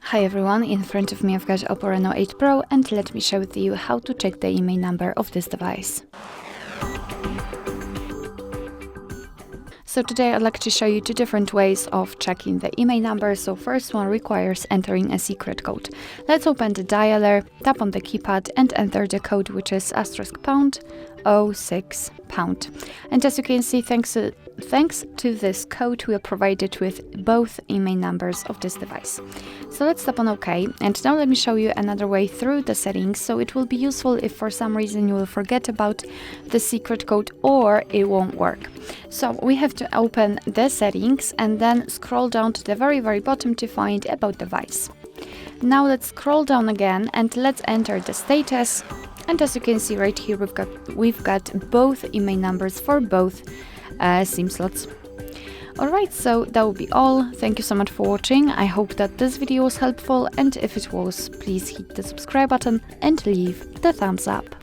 Hi everyone, in front of me I've got OPPO Reno 8 Pro and let me share with you how to check the IMEI number of this device. So today I'd like to show you two different ways of checking the IMEI number. So first one requires entering a secret code. Let's open the dialer, tap on the keypad and enter the code, which is *#06#. And as you can see, thanks to this code, we are provided with both IMEI numbers of this device. So let's tap on OK, and now let me show you another way through the settings. So it will be useful if for some reason you will forget about the secret code or it won't work. So we have to open the settings and then scroll down to the very bottom to find about device. Now let's scroll down again and let's enter the status. And as you can see right here, we've got both IMEI numbers for both SIM slots. Alright, so that will be all. Thank you so much for watching. I hope that this video was helpful, and if it was, please hit the subscribe button and leave the thumbs up.